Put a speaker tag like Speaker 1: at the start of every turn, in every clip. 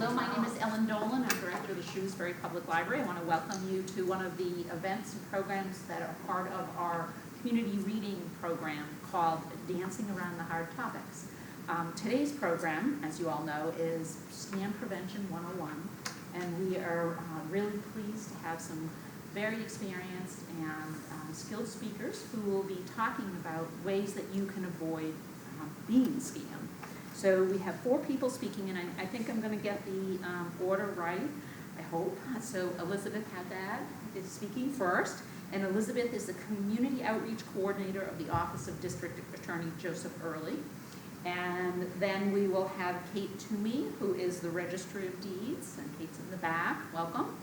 Speaker 1: Hello, my name is Ellen Dolan. I'm director of the Shrewsbury Public Library. I want to welcome you to one of the events and programs that are part of our community reading program called Dancing Around the Hard Topics. Today's program, as you all know, is Scam Prevention 101, and we are really pleased to have some very experienced and skilled speakers who will be talking about ways that you can avoid being scammed. So we have 4 people speaking, and I think I'm going to get the order right, I hope. So Elizabeth Haddad is speaking first, and Elizabeth is the Community Outreach Coordinator of the Office of District Attorney Joseph Early. And then we will have Kate Toomey, who is the Registry of Deeds, and Kate's in the back. Welcome.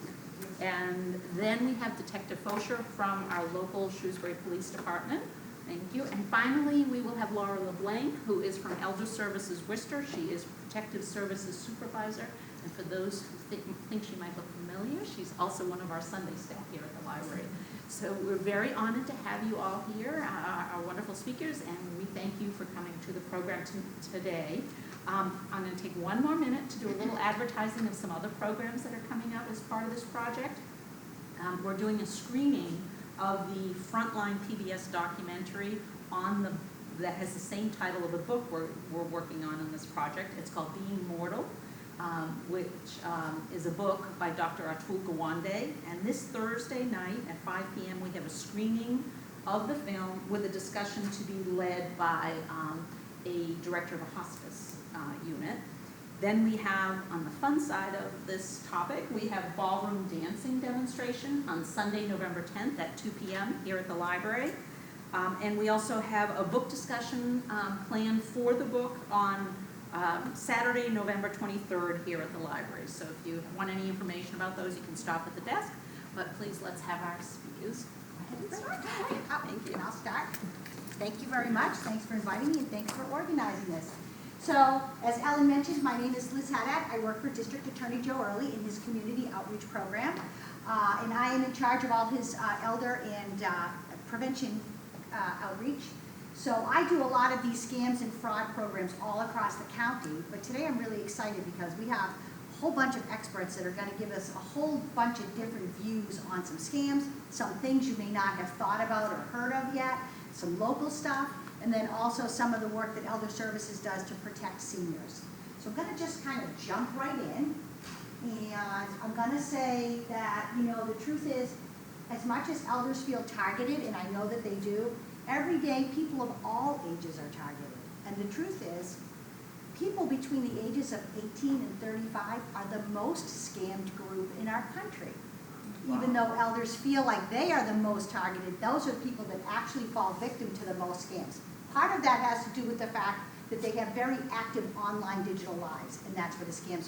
Speaker 1: And then we have Detective Fosher from our local Shrewsbury Police Department. Thank you. And finally, we will have Laura LeBlanc, who is from Elder Services Worcester. She is Protective Services Supervisor. And for those who think she might look familiar, she's also one of our Sunday staff here at the library. So we're very honored to have you all here, our wonderful speakers, and we thank you for coming to the program today. I'm going to take one more minute to do a little advertising of some other programs that are coming up as part of this project. We're doing a screening of the Frontline PBS documentary that has the same title of the book we're working on this project. It's called Being Mortal, which is a book by Dr. Atul Gawande. And this Thursday night at 5 p.m. we have a screening of the film with a discussion to be led by a director of a hospice unit. Then we have, on the fun side of this topic, we have ballroom dancing demonstration on Sunday, November 10th at 2 p.m. here at the library. And we also have a book discussion planned for the book on Saturday, November 23rd here at the library. So if you want any information about those, you can stop at the desk. But please, let's have our speakers go ahead and start.
Speaker 2: Thank you. I'll start. Thank you very much. Thanks for inviting me, and thanks for organizing this. So, as Ellen mentioned, my name is Liz Haddad. I work for District Attorney Joe Early in his community outreach program. And I am in charge of all his elder and prevention outreach. So I do a lot of these scams and fraud programs all across the county. But today I'm really excited because we have a whole bunch of experts that are going to give us a whole bunch of different views on some scams, some things you may not have thought about or heard of yet, some local stuff, and then also some of the work that Elder Services does to protect seniors. So I'm going to just kind of jump right in, and I'm going to say that, the truth is, as much as elders feel targeted, and I know that they do, every day people of all ages are targeted. And the truth is, people between the ages of 18 and 35 are the most scammed group in our country. Wow. Even though elders feel like they are the most targeted, those are people that actually fall victim to the most scams. Part of that has to do with the fact that they have very active online digital lives, and that's where those scams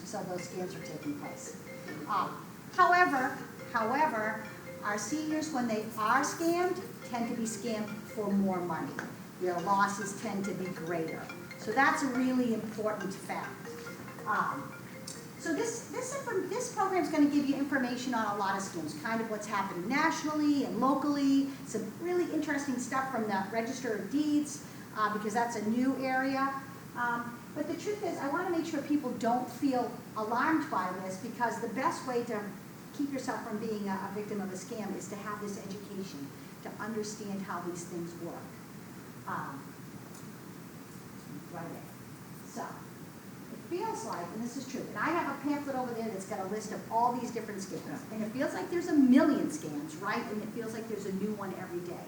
Speaker 2: are taking place. However, our seniors, when they are scammed, tend to be scammed for more money. Their losses tend to be greater. So that's a really important fact. So this program is going to give you information on a lot of scams, kind of what's happening nationally and locally, some really interesting stuff from the Register of Deeds, because that's a new area. But the truth is, I want to make sure people don't feel alarmed by this, because the best way to keep yourself from being a victim of a scam is to have this education, to understand how these things work. Right there. So, it feels like, and this is true, and I have a pamphlet over there that's got a list of all these different scams, and it feels like there's a million scams, right? And it feels like there's a new one every day.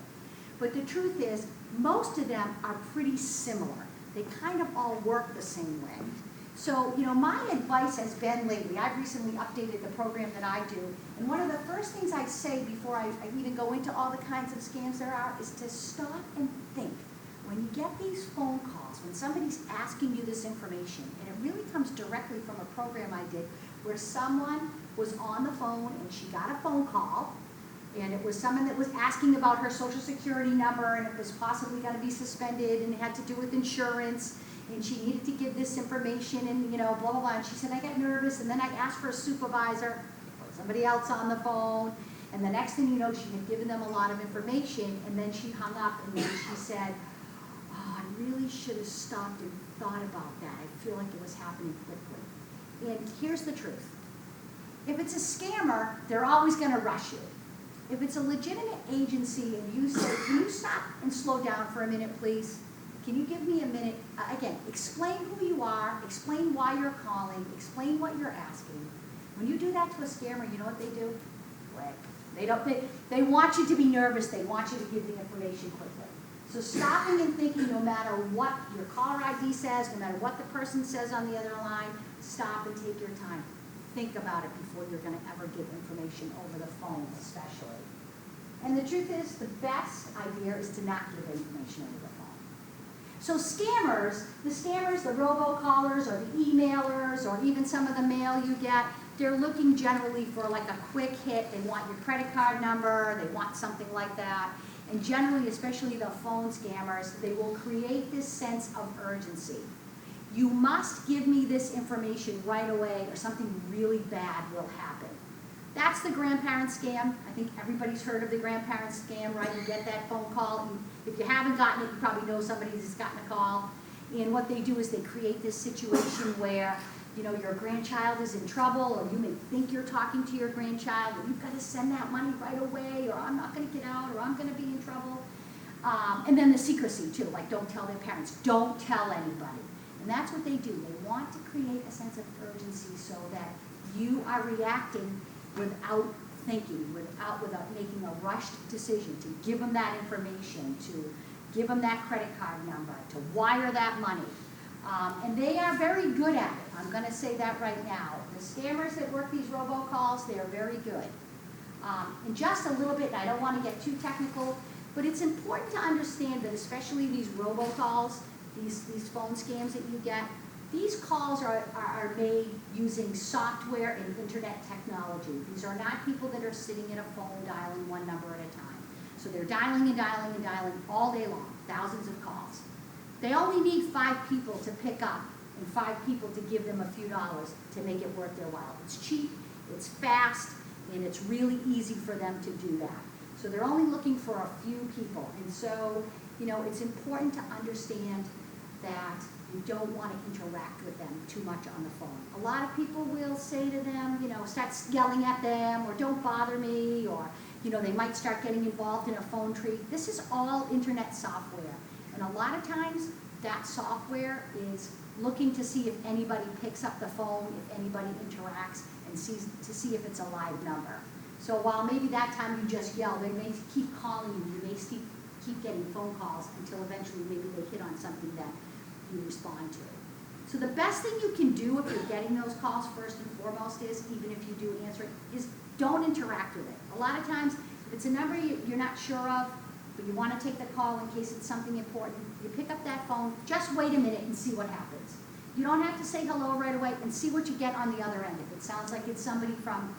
Speaker 2: But the truth is, most of them are pretty similar. They kind of all work the same way. So, my advice has been lately, I've recently updated the program that I do, and one of the first things I say before I even go into all the kinds of scams there are is to stop and think. When you get these phone calls, when somebody's asking you this information, and it really comes directly from a program I did where someone was on the phone and she got a phone call, and it was someone that was asking about her social security number, and it was possibly going to be suspended, and it had to do with insurance, and she needed to give this information, and blah, blah, blah. And she said, I got nervous, and then I asked for a supervisor, put somebody else on the phone, and the next thing you know, she had given them a lot of information, and then she hung up, and then she said, oh, I really should have stopped and thought about that. I feel like it was happening quickly. And here's the truth. If it's a scammer, they're always going to rush you. If it's a legitimate agency and you say, can you stop and slow down for a minute, please? Can you give me a minute? Again, explain who you are, explain why you're calling, explain what you're asking. When you do that to a scammer, you know what they do? Click. They want you to be nervous. They want you to give the information quickly. So stopping and thinking, no matter what your caller ID says, no matter what the person says on the other line, stop and take your time. Think about it before you're going to ever give information over the phone, especially. And the truth is, the best idea is to not give information over the phone. So scammers, the robocallers or the emailers or even some of the mail you get, they're looking generally for like a quick hit. They want your credit card number, they want something like that. And generally, especially the phone scammers, they will create this sense of urgency. You must give me this information right away or something really bad will happen. That's the grandparent scam. I think everybody's heard of the grandparent scam, right? You get that phone call. And if you haven't gotten it, you probably know somebody that's gotten a call. And what they do is they create this situation where, you know, your grandchild is in trouble, or you may think you're talking to your grandchild, and you've got to send that money right away, or I'm not going to get out, or I'm going to be in trouble. And then the secrecy, too, like don't tell their parents. Don't tell anybody. And that's what they do. They want to create a sense of urgency so that you are reacting without thinking, without making a rushed decision to give them that information, to give them that credit card number, to wire that money. And they are very good at it. I'm going to say that right now. The scammers that work these robocalls, they are very good. And just a little bit, and I don't want to get too technical, but it's important to understand that especially these robocalls, these phone scams that you get, these calls are made using software and internet technology. These are not people that are sitting at a phone dialing one number at a time. So they're dialing and dialing and dialing all day long, thousands of calls. They only need 5 people to pick up and 5 people to give them a few dollars to make it worth their while. It's cheap, it's fast, and it's really easy for them to do that. So they're only looking for a few people. And so, you know, it's important to understand that you don't want to interact with them too much on the phone. A lot of people will say to them, you know, start yelling at them, or don't bother me, or, you know, they might start getting involved in a phone tree. This is all internet software. And a lot of times, that software is looking to see if anybody picks up the phone, if anybody interacts, and to see if it's a live number. So while maybe that time you just yell, they may keep calling you. You may keep getting phone calls until eventually maybe they hit on something that you respond to. So the best thing you can do if you're getting those calls, first and foremost, is, even if you do answer it, is don't interact with it. A lot of times, if it's a number you're not sure of, but you want to take the call in case it's something important, you pick up that phone, just wait a minute and see what happens. You don't have to say hello right away, and see what you get on the other end. If it sounds like it's somebody from,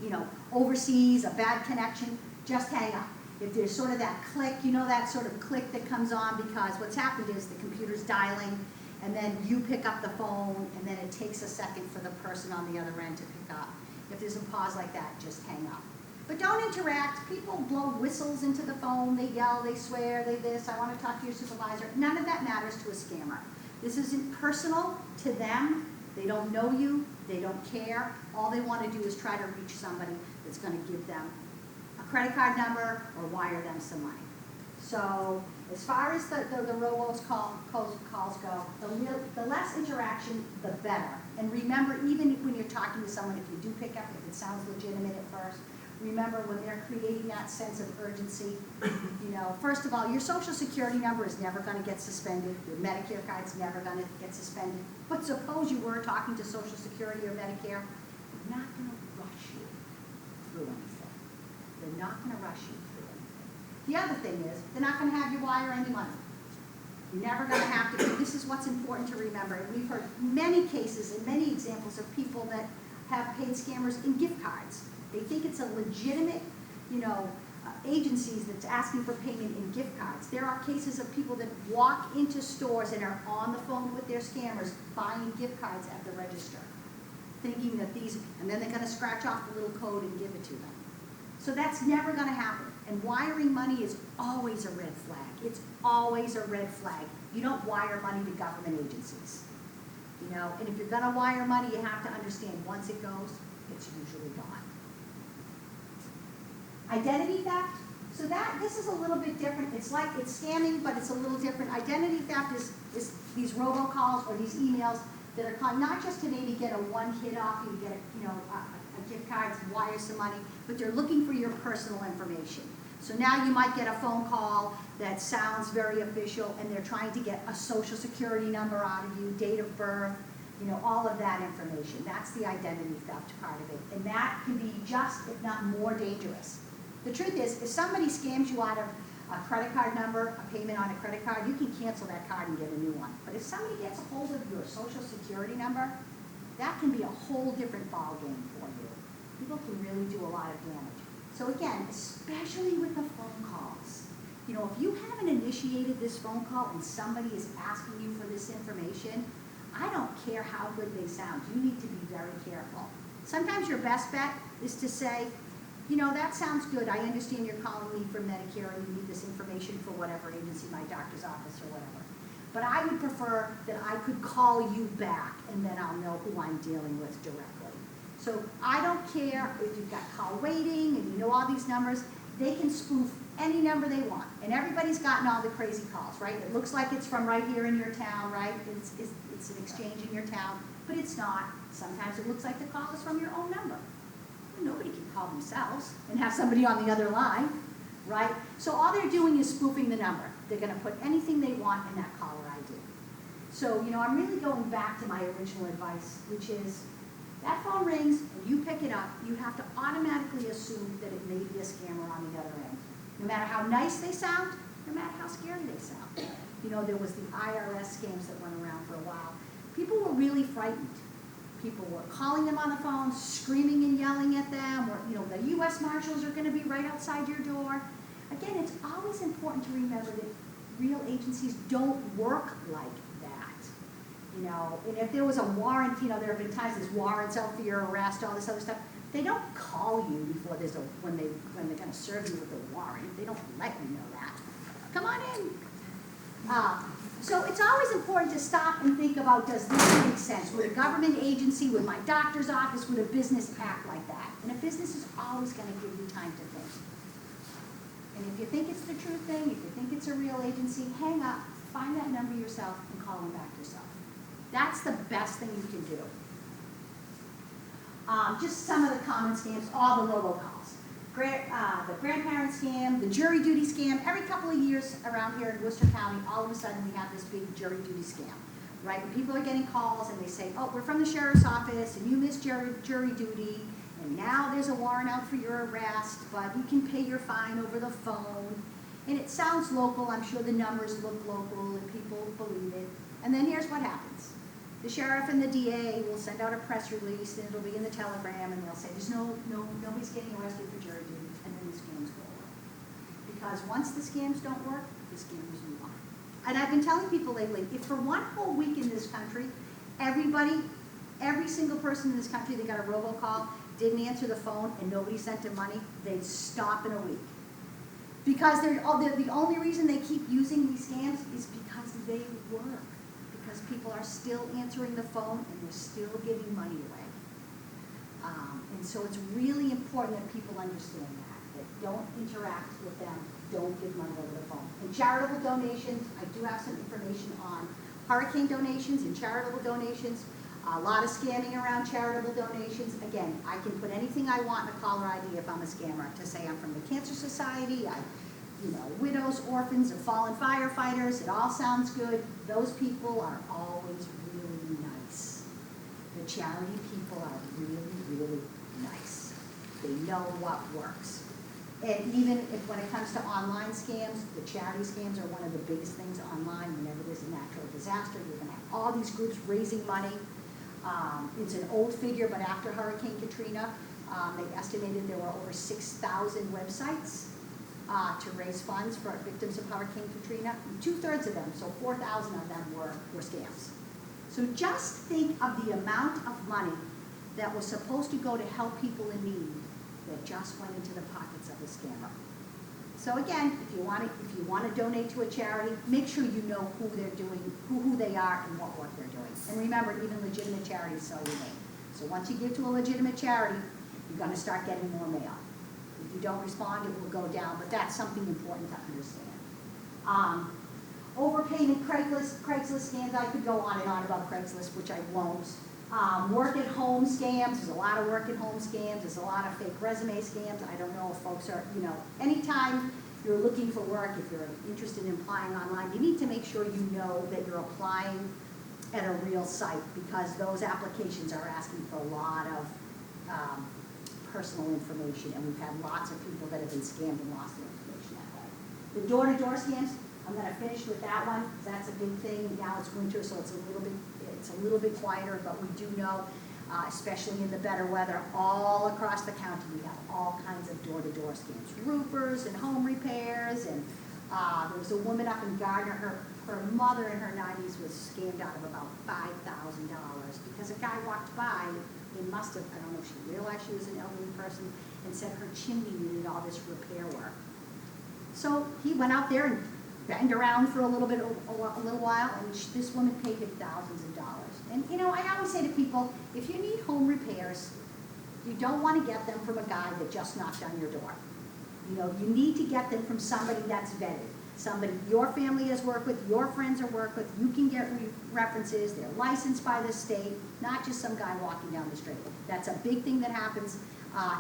Speaker 2: you know, overseas, a bad connection, just hang up. If there's sort of that click, you know, that sort of click that comes on because what's happened is the computer's dialing, and then you pick up the phone, and then it takes a second for the person on the other end to pick up. If there's a pause like that, just hang up. But don't interact. People blow whistles into the phone. They yell, they swear, they this. I want to talk to your supervisor. None of that matters to a scammer. This isn't personal to them. They don't know you. They don't care. All they want to do is try to reach somebody that's going to give them a credit card number or wire them some money. So as far as the robocalls go, the less interaction, the better. And remember, even when you're talking to someone, if you do pick up, if it sounds legitimate at first, remember when they're creating that sense of urgency, you know, first of all, your Social Security number is never going to get suspended. Your Medicare card's never going to get suspended. But suppose you were talking to Social Security or Medicare, they're not going to rush you through anything. They're not going to rush you through anything. The other thing is, they're not going to have you wire any money. You're never going to have to. This is what's important to remember. And we've heard many cases and many examples of people that have paid scammers in gift cards. They think it's a legitimate, you know, agencies that's asking for payment in gift cards. There are cases of people that walk into stores and are on the phone with their scammers buying gift cards at the register, thinking that these, and then they're going to scratch off the little code and give it to them. So that's never going to happen. And wiring money is always a red flag. It's always a red flag. You don't wire money to government agencies. You know, and if you're gonna wire money, you have to understand, once it goes, it's usually gone. Identity theft, so this is a little bit different. It's like, it's scamming, but it's a little different. Identity theft is these robocalls or these emails that are called not just to maybe get a one-hit off, you get a gift card, wire some money, but they're looking for your personal information. So now you might get a phone call that sounds very official, and they're trying to get a social security number out of you, date of birth, you know, all of that information. That's the identity theft part of it. And that can be just, if not more, dangerous. The truth is, if somebody scams you out of a credit card number, a payment on a credit card, you can cancel that card and get a new one. But if somebody gets a hold of your social security number, that can be a whole different ballgame for you. People can really do a lot of damage. So again, especially with the phone calls, you know, if you haven't initiated this phone call and somebody is asking you for this information, I don't care how good they sound. You need to be very careful. Sometimes your best bet is to say, you know, that sounds good. I understand you're calling me for Medicare and you need this information for whatever agency, my doctor's office or whatever. But I would prefer that I could call you back and then I'll know who I'm dealing with directly. So I don't care if you've got call waiting and you know all these numbers. They can spoof any number they want. And everybody's gotten all the crazy calls, right? It looks like it's from right here in your town, right? It's an exchange in your town, but it's not. Sometimes it looks like the call is from your own number. Nobody can call themselves and have somebody on the other line, right? So all they're doing is spoofing the number. They're going to put anything they want in that caller ID. So, you know, I'm really going back to my original advice, which is that phone rings and you pick it up, you have to automatically assume that it may be a scammer on the other end. No matter how nice they sound, no matter how scary they sound. You know, there was the IRS scams that went around for a while. People were really frightened. People were calling them on the phone, screaming and yelling at them, or, you know, the U.S. Marshals are going to be right outside your door. Again, it's always important to remember that real agencies don't work like that. You know, and if there was a warrant, you know, there have been times there's warrants out for your arrest, all this other stuff. They don't call you before there's when they're going to serve you with a warrant. They don't let you know that. Come on in. So it's always important to stop and think about, does this make sense? Would a government agency, would my doctor's office, would a business act like that? And a business is always going to give you time to think. And if you think it's the true thing, if you think it's a real agency, hang up, find that number yourself, and call them back yourself. That's the best thing you can do. Just some of the common scams, all the robocalls. The grandparent scam, the jury duty scam. Every couple of years around here in Worcester County, all of a sudden we have this big jury duty scam, right? When people are getting calls and they say, oh, we're from the sheriff's office and you missed jury duty and now there's a warrant out for your arrest, but you can pay your fine over the phone. And it sounds local. I'm sure the numbers look local and people believe it. And then here's what happens. The sheriff and the DA will send out a press release, and it'll be in the telegram, and they'll say, there's nobody's getting arrested for jury duty, and then the scams go away. Because once the scams don't work, the scammers move on. And I've been telling people lately, if for one whole week in this country, every single person in this country that got a robocall didn't answer the phone and nobody sent them money, they'd stop in a week. Because the only reason they keep using these scams is because they work. Because people are still answering the phone and they're still giving money away. And so it's really important that people understand that don't interact with them, don't give money over the phone. And charitable donations, I do have some information on hurricane donations and charitable donations. A lot of scamming around charitable donations. Again, I can put anything I want in a caller ID if I'm a scammer, to say I'm from the Cancer Society, widows, orphans, and fallen firefighters. It all sounds good. Those people are always really nice. The charity people are really, really nice. They know what works. And even if when it comes to online scams, the charity scams are one of the biggest things online. Whenever there's a natural disaster, you're going to have all these groups raising money. It's an old figure, but after Hurricane Katrina, they estimated there were over 6,000 websites to raise funds for victims of Hurricane Katrina. And 2/3 of them, so 4,000 of them were scams. So just think of the amount of money that was supposed to go to help people in need that just went into the pockets of the scammer. So again, if you want to donate to a charity, make sure you know who they're doing, who they are, and what work they're doing. And remember, even legitimate charities sell your name. So once you give to a legitimate charity, you're going to start getting more mail. If you don't respond, it will go down, but that's something important to understand. Overpayment, Craigslist scams, I could go on and on about Craigslist, which I won't. Work at home scams, there's a lot of work at home scams, there's a lot of fake resume scams. I don't know if folks are, anytime you're looking for work, if you're interested in applying online, you need to make sure you know that you're applying at a real site, because those applications are asking for a lot of personal information, and we've had lots of people that have been scammed and lost their information that way. The door-to-door scams, I'm going to finish with that one, because that's a big thing. Now it's winter, so it's a little bit quieter, but we do know, especially in the better weather, all across the county, we have all kinds of door-to-door scams. Roofers and home repairs, and there was a woman up in Gardner, her mother in her 90s was scammed out of about $5,000 because a guy walked by, they must have, I don't know if she realized she was an elderly person, and said her chimney needed all this repair work. So he went out there and banged around for a little while, and this woman paid him thousands of dollars. And I always say to people, if you need home repairs, you don't want to get them from a guy that just knocked on your door. You need to get them from somebody that's vetted, somebody your family has worked with, your friends have worked with. You can get references, they're licensed by the state, not just some guy walking down the street. That's a big thing that happens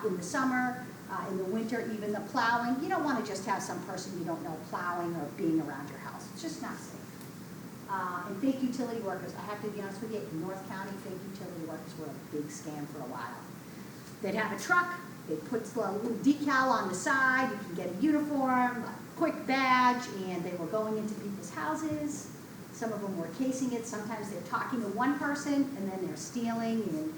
Speaker 2: in the summer. In the winter, even the plowing. You don't want to just have some person you don't know plowing or being around your house. It's just not safe. And fake utility workers, I have to be honest with you, in North County, fake utility workers were a big scam for a while. They'd have a truck, they'd put a little decal on the side, you can get a uniform, a quick badge, and they were going into people's houses. Some of them were casing it. Sometimes they're talking to one person, and then they're stealing and,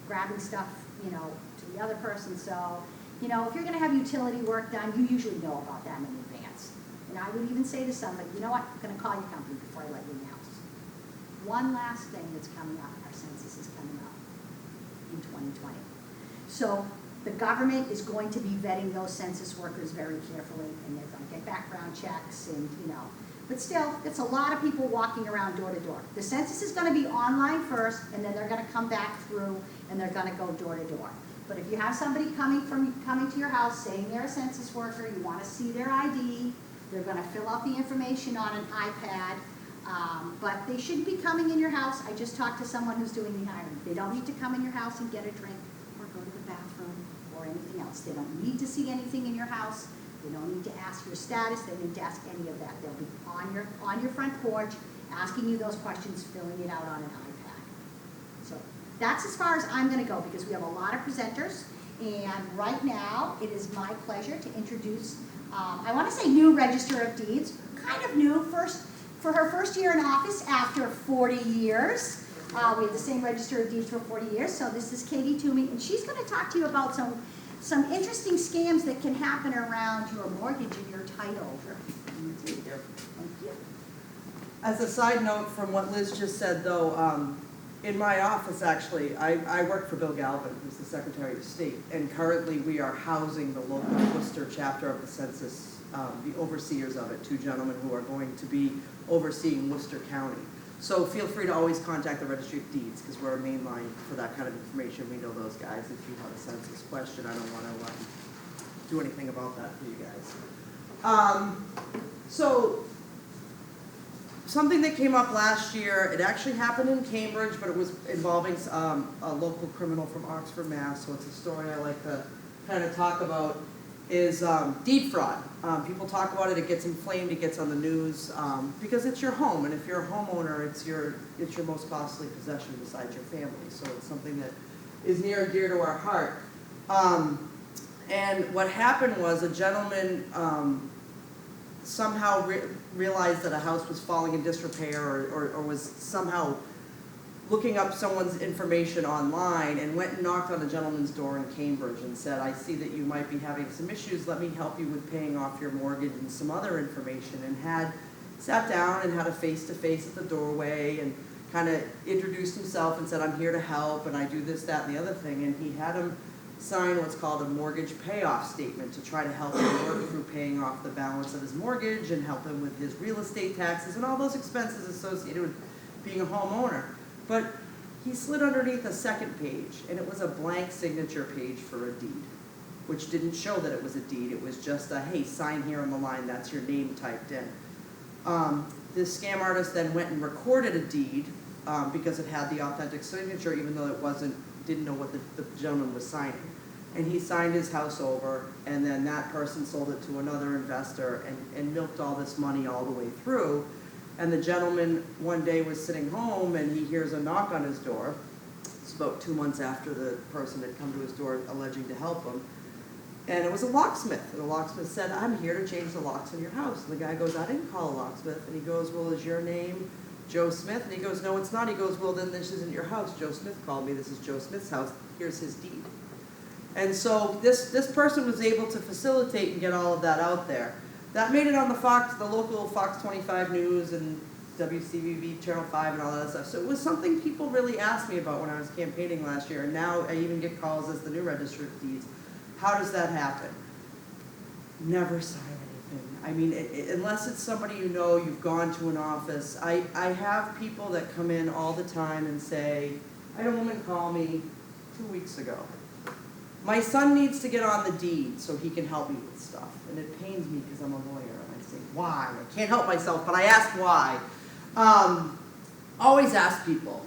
Speaker 2: grabbing stuff, to the other person. So, if you're going to have utility work done, you usually know about that in advance. And I would even say to somebody, you know what, I'm going to call your company before I let you in the house. One last thing that's coming up, our census is coming up in 2020. So the government is going to be vetting those census workers very carefully, and they're going to get background checks and, But still, it's a lot of people walking around door to door. The census is going to be online first, and then they're going to come back through, and they're going to go door to door. But if you have somebody coming to your house saying they're a census worker, you want to see their ID, they're going to fill out the information on an iPad, but they shouldn't be coming in your house. I just talked to someone who's doing the hiring. They don't need to come in your house and get a drink or go to the bathroom or anything else. They don't need to see anything in your house. They don't need to ask your status. They don't need to ask any of that. They'll be on your front porch asking you those questions, filling it out on an iPad. So that's as far as I'm going to go, because we have a lot of presenters, and right now it is my pleasure to introduce, I want to say new Register of Deeds, kind of new, for her first year in office after 40 years. We have the same Register of Deeds for 40 years, so this is Katie Toomey, and she's going to talk to you about some interesting scams that can happen around your mortgage and your title.
Speaker 3: Thank you. As a side note from what Liz just said, though, in my office, actually, I work for Bill Galvin, who's the Secretary of State, and currently we are housing the local Worcester chapter of the census, the overseers of it, two gentlemen who are going to be overseeing Worcester County. So feel free to always contact the Registry of Deeds, because we're a main line for that kind of information. We know those guys. If you have a census question, I don't want to do anything about that for you guys. So something that came up last year, it actually happened in Cambridge, but it was involving a local criminal from Oxford, Mass. So it's a story I like to kind of talk about, is deed fraud. People talk about it, it gets inflamed, it gets on the news, because it's your home, and if you're a homeowner, it's your most costly possession besides your family. So it's something that is near and dear to our heart. And what happened was a gentleman somehow realized that a house was falling in disrepair, or was somehow looking up someone's information online, and went and knocked on a gentleman's door in Cambridge and said, I see that you might be having some issues, let me help you with paying off your mortgage and some other information, and had sat down and had a face-to-face at the doorway and kind of introduced himself and said, I'm here to help, and I do this, that, and the other thing, and he had him sign what's called a mortgage payoff statement to try to help him work through paying off the balance of his mortgage and help him with his real estate taxes and all those expenses associated with being a homeowner. But he slid underneath a second page, and it was a blank signature page for a deed, which didn't show that it was a deed. It was just a, hey, sign here on the line, that's your name typed in. This scam artist then went and recorded a deed because it had the authentic signature, even though it didn't know what the gentleman was signing. And he signed his house over, and then that person sold it to another investor and milked all this money all the way through. And the gentleman one day was sitting home, and he hears a knock on his door. It's about 2 months after the person had come to his door alleging to help him. And it was a locksmith. And the locksmith said, I'm here to change the locks in your house. And the guy goes, I didn't call a locksmith. And he goes, well, is your name Joe Smith? And he goes, no, it's not. He goes, well, then this isn't your house. Joe Smith called me. This is Joe Smith's house. Here's his deed. And so this person was able to facilitate and get all of that out there. That made it on the local Fox 25 News and WCVB Channel 5 and all that stuff. So it was something people really asked me about when I was campaigning last year. And now I even get calls as the new register of deeds. How does that happen? Never sign anything. I mean, unless it's somebody you know, you've gone to an office. I have people that come in all the time and say, I had a woman call me 2 weeks ago. My son needs to get on the deed so he can help me with stuff. And it pains me because I'm a lawyer. And I say, why? I can't help myself, but I ask why. Always ask people.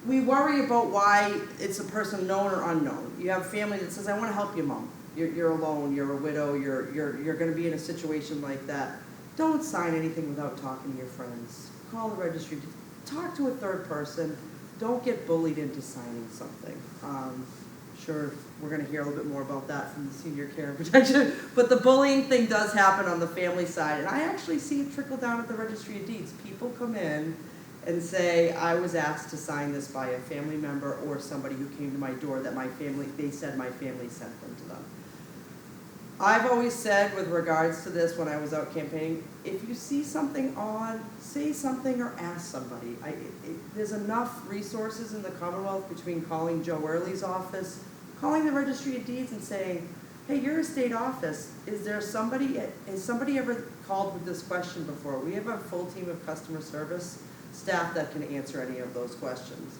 Speaker 3: We worry about why it's a person known or unknown. You have a family that says, I want to help you, Mom. You're alone, you're a widow, you're going to be in a situation like that. Don't sign anything without talking to your friends. Call the registry. Talk to a third person. Don't get bullied into signing something. Sure, we're going to hear a little bit more about that from the senior care and protection, but the bullying thing does happen on the family side, and I actually see it trickle down at the registry of deeds. People come in and say, I was asked to sign this by a family member or somebody who came to my door that they said my family sent them to them. I've always said with regards to this when I was out campaigning, if you see something odd, say something or ask somebody. There's enough resources in the Commonwealth between calling Joe Early's office, calling the Registry of Deeds and saying, hey, you're a state office. Has somebody ever called with this question before? We have a full team of customer service staff that can answer any of those questions.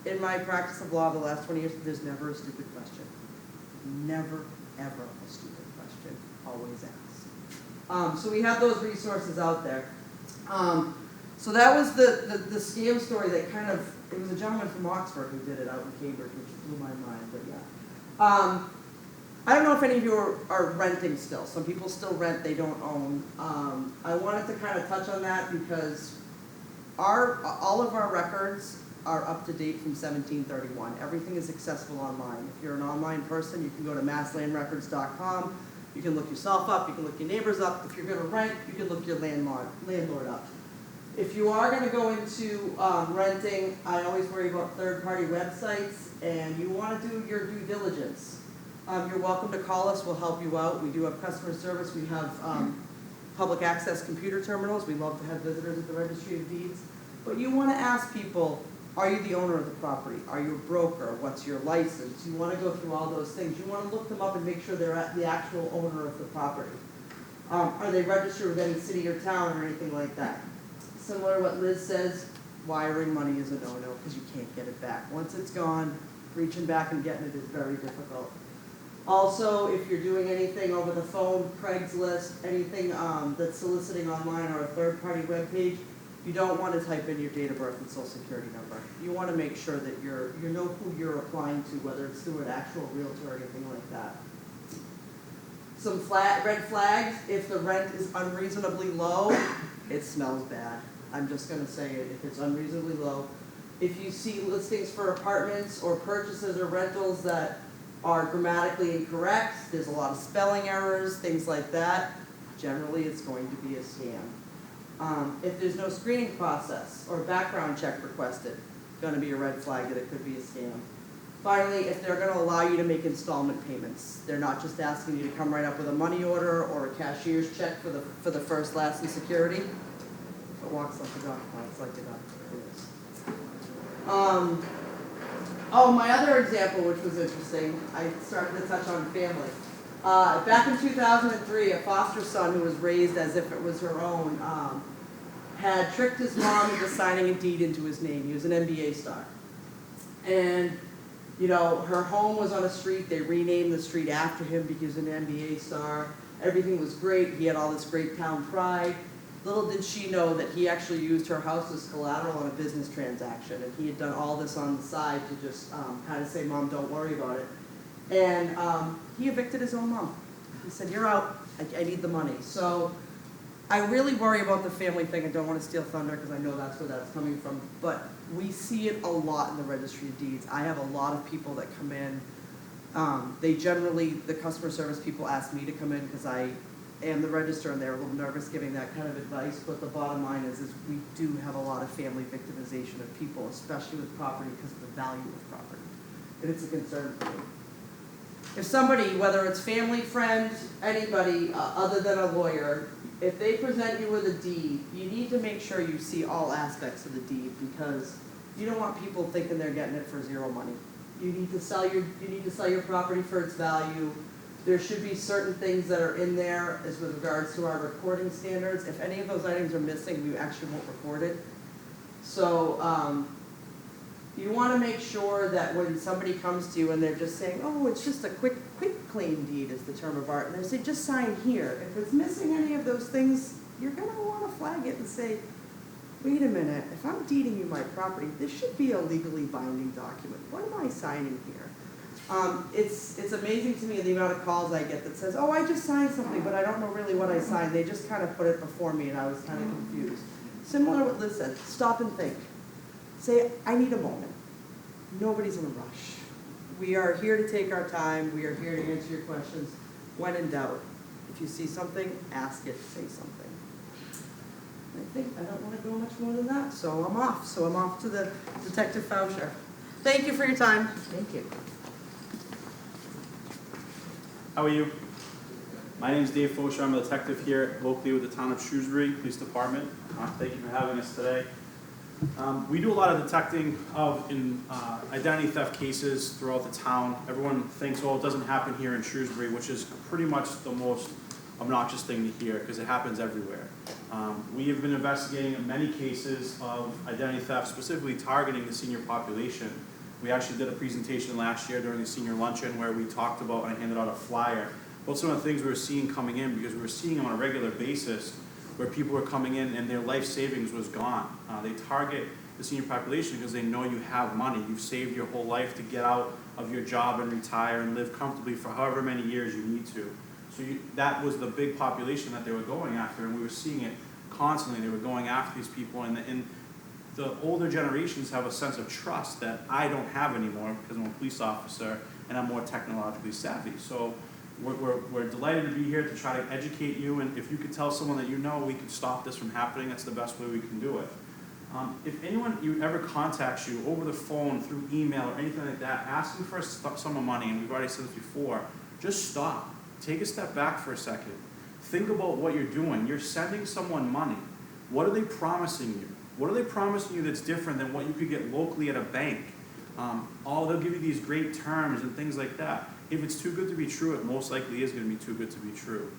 Speaker 3: In my practice of law the last 20 years, there's never a stupid question. Never, ever a stupid question. Always ask. So we have those resources out there. So that was the scam story that it was a gentleman from Oxford who did it out in Cambridge, which blew my mind, but yeah. I don't know if any of you are renting still. Some people still rent, they don't own. I wanted to kind of touch on that because all of our records are up to date from 1731. Everything is accessible online. If you're an online person, you can go to masslandrecords.com. You can look yourself up, you can look your neighbors up. If you're going to rent, you can look your landlord up. If you are going to go into renting, I always worry about third-party websites, and you want to do your due diligence. You're welcome to call us, we'll help you out. We do have customer service, we have public access computer terminals. We love to have visitors at the Registry of Deeds. But you want to ask people, are you the owner of the property? Are you a broker? What's your license? You want to go through all those things. You want to look them up and make sure they're the actual owner of the property. Are they registered with any city or town or anything like that? Similar to what Liz says, wiring money is a no-no because you can't get it back. Once it's gone, reaching back and getting it is very difficult. Also, if you're doing anything over the phone, Craigslist, anything that's soliciting online or a third-party webpage, you don't want to type in your date of birth and social security number. You want to make sure that you know who you're applying to, whether it's through an actual realtor or anything like that. Some red flags, if the rent is unreasonably low, it smells bad. I'm just going to say it, if it's unreasonably low. If you see listings for apartments or purchases or rentals that are grammatically incorrect, there's a lot of spelling errors, things like that, generally it's going to be a scam. If there's no screening process or background check requested, going to be a red flag that it could be a scam. Finally, if they're going to allow you to make installment payments, they're not just asking you to come right up with a money order or a cashier's check for the first, last, and security. If it walks like a duck, walks like a duck. Oh, my other example, which was interesting, I started to touch on family. Back in 2003, a foster son who was raised as if it was her own, had tricked his mom into signing a deed into his name. He was an NBA star. And, you know, her home was on a street. They renamed the street after him because he was an NBA star. Everything was great. He had all this great town pride. Little did she know that he actually used her house as collateral on a business transaction, and he had done all this on the side to just kind of say, Mom, don't worry about it. And he evicted his own mom. He said, you're out, I need the money. So I really worry about the family thing. I don't want to steal thunder because I know that's where that's coming from, but we see it a lot in the registry of deeds. I have a lot of people that come in. They generally, the customer service people ask me to come in because I am the register, and they're a little nervous giving that kind of advice, but the bottom line is we do have a lot of family victimization of people, especially with property because of the value of property. And it's a concern for me. If somebody, whether it's family, friend, anybody other than a lawyer, if they present you with a deed, you need to make sure you see all aspects of the deed, because you don't want people thinking they're getting it for zero money. You need to sell your property for its value. There should be certain things that are in there as with regards to our recording standards. If any of those items are missing, we actually won't record it. So you want to make sure that when somebody comes to you and they're just saying, oh, it's just a quick claim deed is the term of art, and they say, just sign here. If it's missing any of those things, you're going to want to flag it and say, wait a minute, if I'm deeding you my property, this should be a legally binding document. What am I signing here? It's amazing to me the amount of calls I get that says, oh, I just signed something, but I don't know really what I signed. They just kind of put it before me, and I was kind of confused. Similar to what Liz said, stop and think. Say, I need a moment. Nobody's in a rush. We are here to take our time. We are here to answer your questions. When in doubt, if you see something, ask it, say something. I don't want to go much more than that, so I'm off. So I'm off to the Detective Foucher. Thank you for your time.
Speaker 2: Thank you.
Speaker 4: How are you? My name is Dave Fosher. I'm a detective here locally with the town of Shrewsbury Police Department. Thank you for having us today. We do a lot of detecting of identity theft cases throughout the town. Everyone thinks, oh, it doesn't happen here in Shrewsbury, which is pretty much the most obnoxious thing to hear because it happens everywhere. We have been investigating many cases of identity theft, specifically targeting the senior population. We actually did a presentation last year during the senior luncheon where we talked about, and I handed out a flyer, about some of the things we were seeing coming in, because we were seeing them on a regular basis where people were coming in and their life savings was gone. They target the senior population because they know you have money. You've saved your whole life to get out of your job and retire and live comfortably for however many years you need to. So that was the big population that they were going after, and we were seeing it constantly. They were going after these people, and the older generations have a sense of trust that I don't have anymore because I'm a police officer and I'm more technologically savvy. So we're delighted to be here to try to educate you, and if you could tell someone that you know we can stop this from happening, that's the best way we can do it. If anyone ever contacts you over the phone, through email, or anything like that, asking for a sum of money, and we've already said this before, just stop. Take a step back for a second. Think about what you're doing. You're sending someone money. What are they promising you? What are they promising you that's different than what you could get locally at a bank? They'll give you these great terms and things like that. If it's too good to be true, it most likely is going to be too good to be true.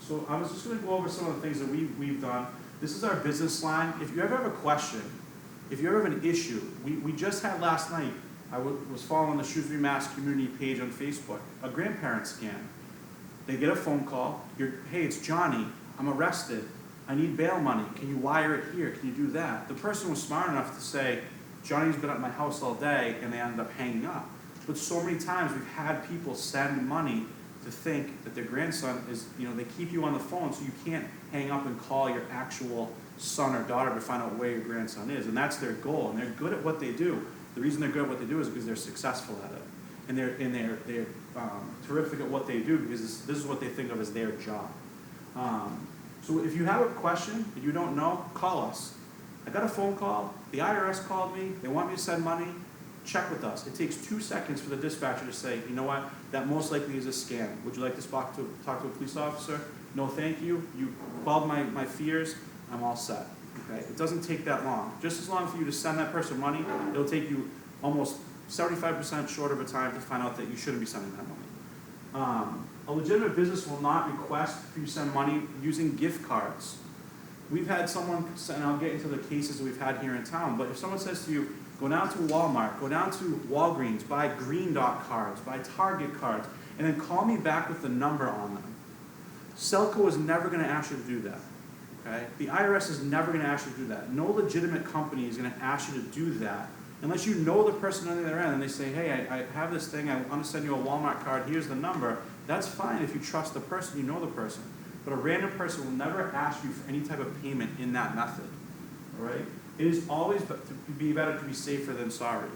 Speaker 4: So I was just going to go over some of the things that we've done. This is our business line. If you ever have a question, if you ever have an issue, we just had last night, I was following the Shrewsbury Mass community page on Facebook, a grandparent scam. They get a phone call, hey, it's Johnny, I'm arrested. I need bail money. Can you wire it here? Can you do that? The person was smart enough to say, Johnny's been at my house all day, and they ended up hanging up. But so many times we've had people send money to think that their grandson is, they keep you on the phone so you can't hang up and call your actual son or daughter to find out where your grandson is. And that's their goal, and they're good at what they do. The reason they're good at what they do is because they're successful at it. And they're terrific at what they do because this is what they think of as their job. So if you have a question that you don't know, call us. I got a phone call, the IRS called me, they want me to send money, check with us. It takes 2 seconds for the dispatcher to say, you know what, that most likely is a scam. Would you like to talk to a police officer? No, thank you. You quelled my fears, I'm all set. Okay? It doesn't take that long. Just as long for you to send that person money, it'll take you almost 75% short of a time to find out that you shouldn't be sending that money. A legitimate business will not request for you to send money using gift cards. We've had someone, and I'll get into the cases that we've had here in town, but if someone says to you, go down to Walmart, go down to Walgreens, buy Green Dot cards, buy Target cards, and then call me back with the number on them. Selco is never going to ask you to do that. Okay? The IRS is never going to ask you to do that. No legitimate company is going to ask you to do that unless you know the person on the other end and they say, hey, I have this thing, I want to send you a Walmart card, here's the number. That's fine if you trust the person, you know the person. But a random person will never ask you for any type of payment in that method. All right? It is always better to be safer than sorry.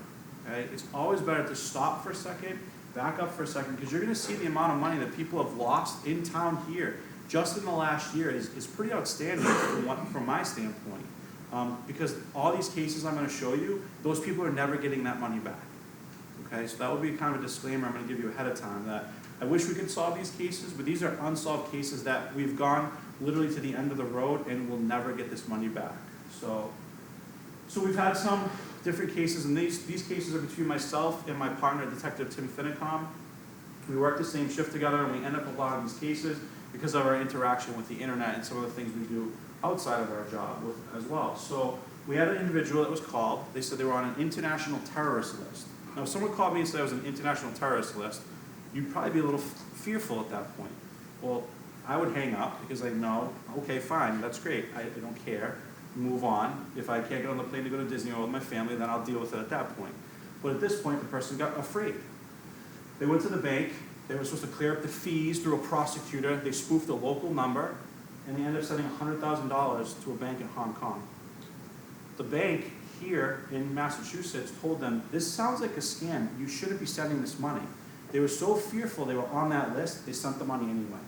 Speaker 4: Okay? It's always better to stop for a second, back up for a second, because you're going to see the amount of money that people have lost in town here just in the last year is pretty outstanding from my standpoint. Because all these cases I'm going to show you, those people are never getting that money back. Okay, so that would be kind of a disclaimer I'm going to give you ahead of time, that I wish we could solve these cases, but these are unsolved cases that we've gone literally to the end of the road and we'll never get this money back. So we've had some different cases, and these cases are between myself and my partner, Detective Tim Finicom. We work the same shift together, and we end up a lot of these cases because of our interaction with the internet and some of the things we do outside of our job as well. So we had an individual that was called. They said they were on an international terrorist list. Now, if someone called me and said I was an international terrorist list, you'd probably be a little fearful at that point. Well, I would hang up because I know, okay, fine, that's great. I don't care. Move on. If I can't get on the plane to go to Disney World with my family, then I'll deal with it at that point. But at this point, the person got afraid. They went to the bank. They were supposed to clear up the fees through a prosecutor. They spoofed a local number, and they ended up sending $100,000 to a bank in Hong Kong. The bank here in Massachusetts told them, this sounds like a scam. You shouldn't be sending this money. They were so fearful they were on that list, they sent the money anyway.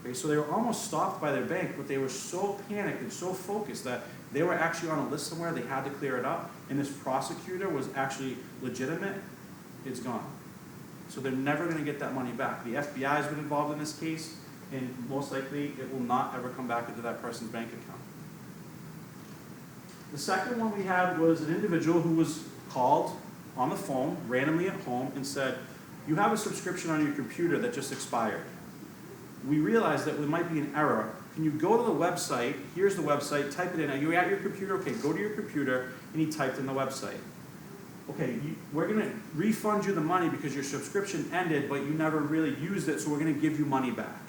Speaker 4: Okay, so they were almost stopped by their bank, but they were so panicked and so focused that they were actually on a list somewhere, they had to clear it up, and this prosecutor was actually legitimate. It's gone. So they're never going to get that money back. The FBI has been involved in this case, and most likely it will not ever come back into that person's bank account. The second one we had was an individual who was called on the phone, randomly at home, and said, you have a subscription on your computer that just expired. We realized that there might be an error. Can you go to the website? Here's the website. Type it in. Are you at your computer? Okay, go to your computer. And he typed in the website. Okay, we're going to refund you the money because your subscription ended, but you never really used it, so we're going to give you money back.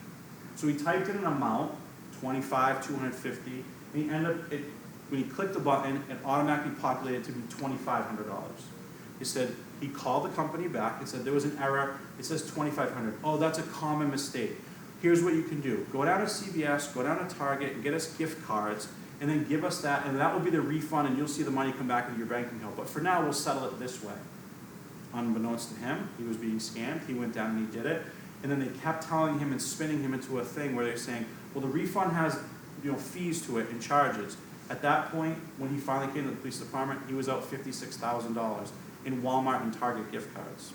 Speaker 4: So he typed in an amount, $25, $250, and he ended up, when he clicked the button, it automatically populated to be $2,500. He said, he called the company back and said there was an error. It says $2,500. Oh, that's a common mistake. Here's what you can do. Go down to CVS, go down to Target, and get us gift cards, and then give us that, and that will be the refund, and you'll see the money come back into your bank account. But for now, we'll settle it this way. Unbeknownst to him, he was being scammed. He went down and he did it. And then they kept telling him and spinning him into a thing where they're saying, well, the refund has fees to it and charges. At that point, when he finally came to the police department, he was out $56,000 in Walmart and Target gift cards.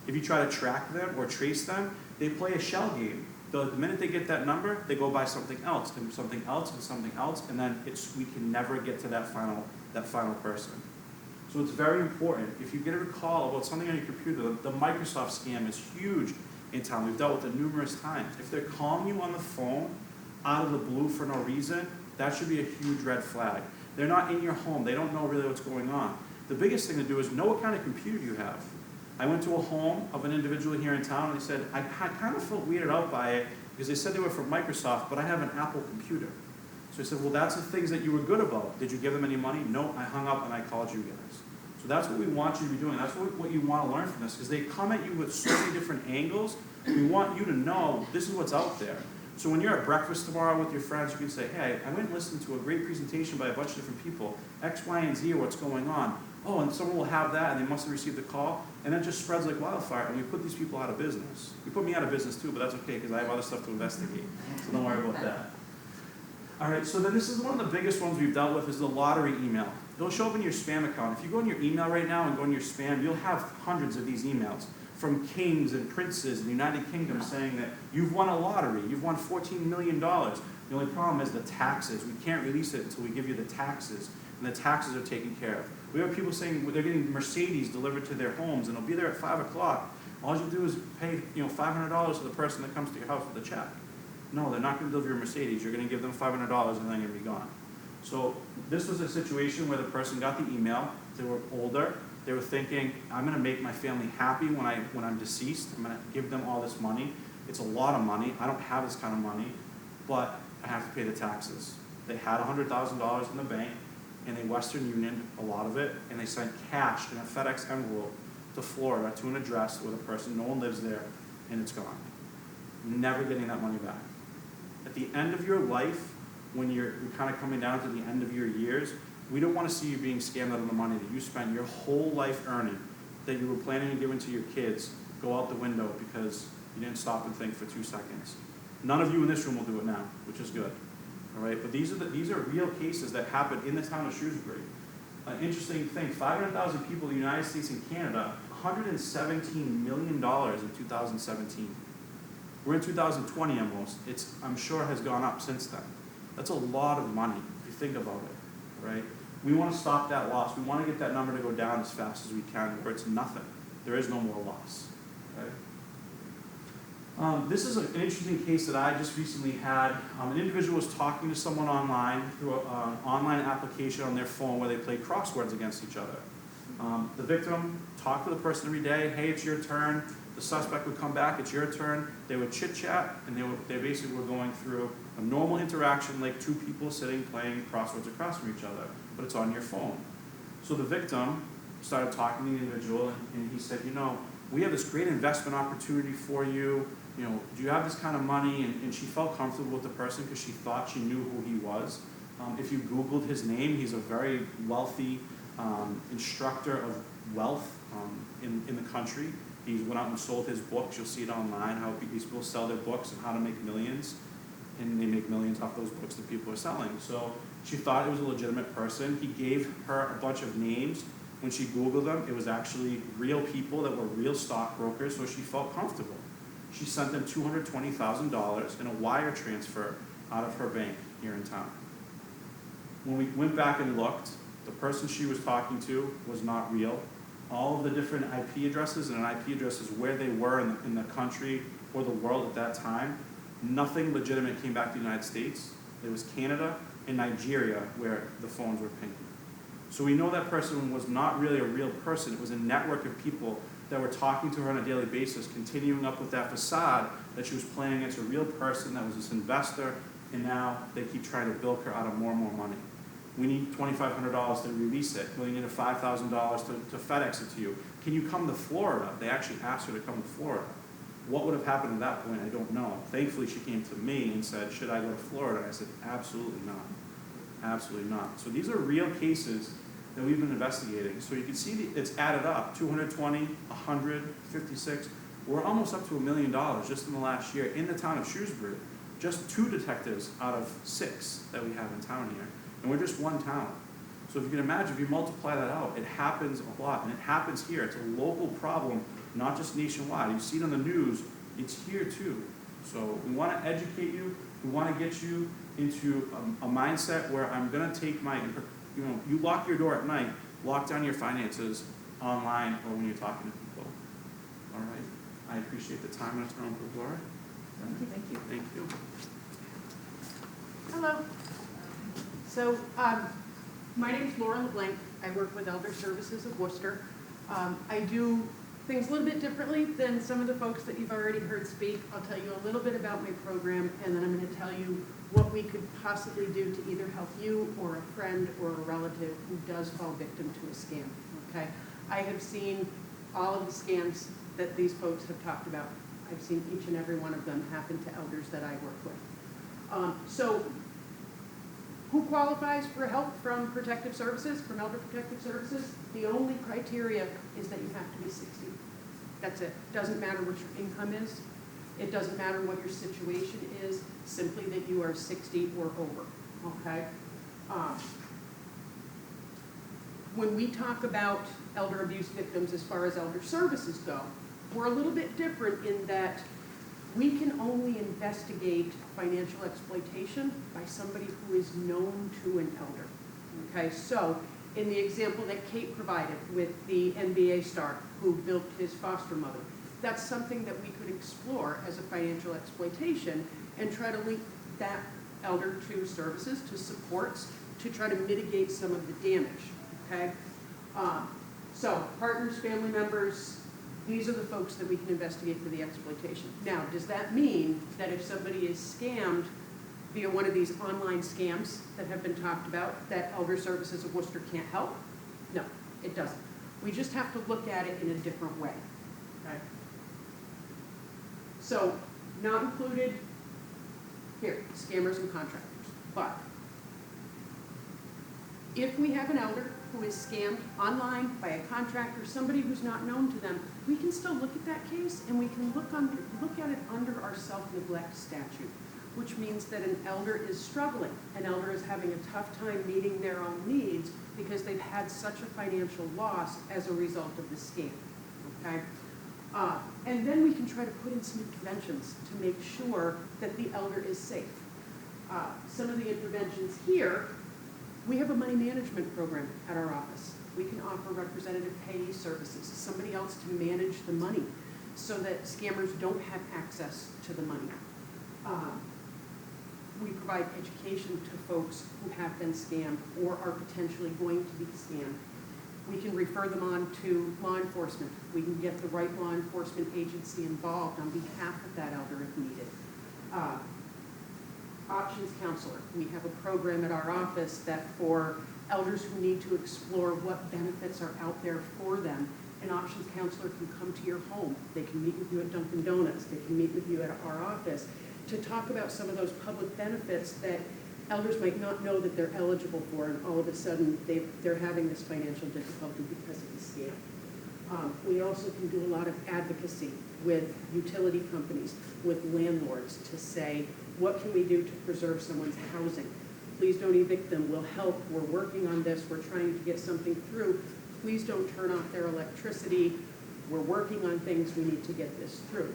Speaker 4: If you try to track them or trace them, they play a shell game. The minute they get that number, they go buy something else, and something else, and something else, and then we can never get to that final person. So it's very important. If you get a call about something on your computer, the Microsoft scam is huge in town. We've dealt with it numerous times. If they're calling you on the phone out of the blue for no reason, that should be a huge red flag. They're not in your home. They don't know really what's going on. The biggest thing to do is know what kind of computer you have. I went to a home of an individual here in town, and they said, I kind of felt weirded out by it because they said they were from Microsoft, but I have an Apple computer. So I said, well, that's the things that you were good about. Did you give them any money? No, I hung up and I called you guys. So that's what we want you to be doing. That's what you want to learn from this, because they come at you with so many different angles. We want you to know this is what's out there. So when you're at breakfast tomorrow with your friends, you can say, hey, I went and listened to a great presentation by a bunch of different people. X, Y, and Z are what's going on. Oh, and someone will have that, and they must have received a call, and it just spreads like wildfire, and we put these people out of business. You put me out of business too, but that's okay, because I have other stuff to investigate, so don't worry about that. All right, so then this is one of the biggest ones we've dealt with is the lottery email. It'll show up in your spam account. If you go in your email right now and go in your spam, you'll have hundreds of these emails from kings and princes in the United Kingdom saying that you've won a lottery, you've won $14 million. The only problem is the taxes. We can't release it until we give you the taxes. and the taxes are taken care of. We have people saying they're getting Mercedes delivered to their homes, and it'll be there at 5 o'clock. All you do is pay, $500 to the person that comes to your house with a check. No, they're not going to deliver your Mercedes. You're going to give them $500 and then they're going to be gone. So this was a situation where the person got the email. They were older. They were thinking, I'm going to make my family happy when I'm deceased. I'm going to give them all this money. It's a lot of money. I don't have this kind of money, but I have to pay the taxes. They had $100,000 in the bank, and they Western Union a lot of it, and they sent cash in a FedEx envelope to Florida to an address where the person, no one lives there, and it's gone. Never getting that money back. At the end of your life, when you're kind of coming down to the end of your years, we don't want to see you being scammed out of the money that you spent your whole life earning, that you were planning on giving to your kids, go out the window because you didn't stop and think for 2 seconds. None of you in this room will do it now, which is good. All right, but these are real cases that happen in the town of Shrewsbury. An interesting thing, 500,000 people in the United States and Canada, $117 million in 2017. We're in 2020 almost. I'm sure has gone up since then. That's a lot of money if you think about it, right? We want to stop that loss. We want to get that number to go down as fast as we can where it's nothing. There is no more loss, okay? This is an interesting case that I just recently had. An individual was talking to someone online through an online application on their phone where they play crosswords against each other. The victim talked to the person every day, hey, it's your turn. The suspect would come back, it's your turn. They would chit-chat, and they basically were going through a normal interaction like two people sitting playing crosswords across from each other, but it's on your phone. So the victim started talking to the individual, and he said, we have this great investment opportunity for you. Do you have this kind of money? And she felt comfortable with the person because she thought she knew who he was. If you Googled his name, he's a very wealthy instructor of wealth in the country. He went out and sold his books. You'll see it online, how these people sell their books and how to make millions. And they make millions off those books that people are selling. So she thought it was a legitimate person. He gave her a bunch of names. When she Googled them, it was actually real people that were real stockbrokers, so she felt comfortable. She sent them $220,000 in a wire transfer out of her bank here in town. When we went back and looked, the person she was talking to was not real. All of the different IP addresses, and an IP address is where they were in the country or the world at that time, nothing legitimate came back to the United States. It was Canada and Nigeria where the phones were pinging. So we know that person was not really a real person. It was a network of people that were talking to her on a daily basis, continuing up with that facade that she was playing against a real person that was this investor, and now they keep trying to bilk her out of more and more money. We need $2,500 to release it. We need $5,000 to FedEx it to you. Can you come to Florida? They actually asked her to come to Florida. What would have happened at that point, I don't know. Thankfully, she came to me and said, should I go to Florida? And I said, absolutely not. Absolutely not. So these are real cases that we've been investigating. So you can see it's added up, 220, 100, 56. We're almost up to $1 million just in the last year in the town of Shrewsbury. Just 2 detectives out of 6 that we have in town here. And we're just one town. So if you can imagine, if you multiply that out, it happens a lot. And it happens here. It's a local problem, not just nationwide. You see it on the news, it's here too. So we want to educate you. We want to get you into a mindset where I'm going to take my, you lock your door at night, lock down your finances online or when you're talking to people. All right. I appreciate the time. I'm going to turn over to Laura.
Speaker 3: Thank you.
Speaker 4: Thank you.
Speaker 5: Hello. So my name is Laura LeBlanc. I work with Elder Services of Worcester. I do things a little bit differently than some of the folks that you've already heard speak. I'll tell you a little bit about my program, and then I'm going to tell you what we could possibly do to either help you or a friend or a relative who does fall victim to a scam, okay? I have seen all of the scams that these folks have talked about. I've seen each and every one of them happen to elders that I work with. So who qualifies for help from protective services, from Elder Protective Services? The only criteria is that you have to be 60. That's it. Doesn't matter what your income is. It doesn't matter what your situation is, simply that you are 60 or over, okay? When we talk about elder abuse victims as far as elder services go, we're a little bit different in that we can only investigate financial exploitation by somebody who is known to an elder, Okay, so in the example that Kate provided with the NBA star who bilked his foster mother, that's something that we could explore as a financial exploitation and try to link that elder to services, to supports, to try to mitigate some of the damage, okay? So partners, family members, these are the folks that we can investigate for the exploitation. Now, does that mean that if somebody is scammed via one of these online scams that have been talked about, that Elder Services of Worcester can't help? No, it doesn't. We just have to look at it in a different way, okay? So, not included here, scammers and contractors. But if we have an elder who is scammed online by a contractor, somebody who's not known to them, we can still look at that case and we can look at it under our self-neglect statute, which means that an elder is struggling. An elder is having a tough time meeting their own needs because they've had such a financial loss as a result of the scam, okay? And then we can try to put in some interventions to make sure that the elder is safe. Some of the interventions here, we have a money management program at our office. We can offer representative payee services, somebody else to manage the money so that scammers don't have access to the money. We provide education to folks who have been scammed or are potentially going to be scammed. We can refer them on to law enforcement. We can get the right law enforcement agency involved on behalf of that elder if needed. Options counselor. We have a program at our office that for elders who need to explore what benefits are out there for them, an options counselor can come to your home. They can meet with you at Dunkin' Donuts. They can meet with you at our office to talk about some of those public benefits that elders might not know that they're eligible for, and all of a sudden they're having this financial difficulty because of the scam. We also can do a lot of advocacy with utility companies, with landlords to say, what can we do to preserve someone's housing? Please don't evict them. We'll help. We're working on this. We're trying to get something through. Please don't turn off their electricity. We're working on things. We need to get this through.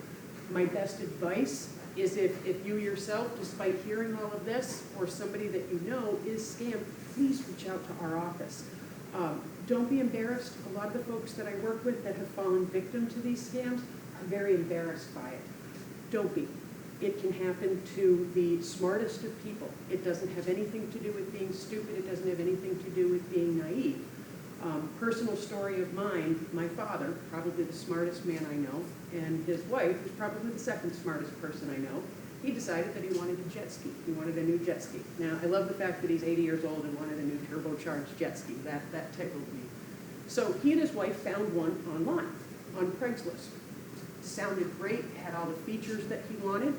Speaker 5: My best advice is if you yourself, despite hearing all of this, or somebody that you know is scammed, please reach out to our office. Don't be embarrassed. A lot of the folks that I work with that have fallen victim to these scams are very embarrassed by it. Don't be. It can happen to the smartest of people. It doesn't have anything to do with being stupid. It doesn't have anything to do with being naive. Personal story of mine, my father, probably the smartest man I know, and his wife, who's probably the second smartest person I know, he decided that he wanted a jet ski. He wanted a new jet ski. Now, I love the fact that he's 80 years old and wanted a new turbocharged jet ski. That tickled me. So he and his wife found one online, on Craigslist. Sounded great, had all the features that he wanted,